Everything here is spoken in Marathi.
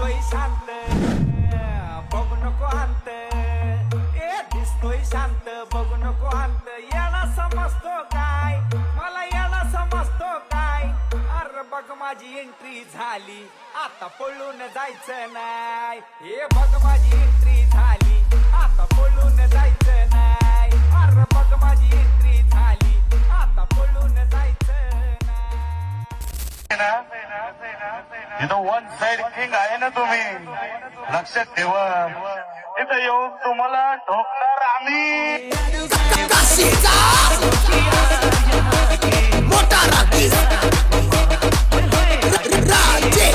दिसतोय शांत बघू नको अंत दिसतोय शांत बघू नको अंत याला समजतो काय मला याला समजतो काय अरे बघ माझी एंट्री झाली आता पळून जायचं नाही हे बघ माझी एंट्री झाली आता पळून जायचं नाही अरे बघ माझी एंट्री झाली आता पळून जायचं नाही तिथं वन साइड किंग आहे ना तुम्ही लक्षात ठेवा तिथं येऊन तुम्हाला ठोकणार आम्ही मोठा राखी राजे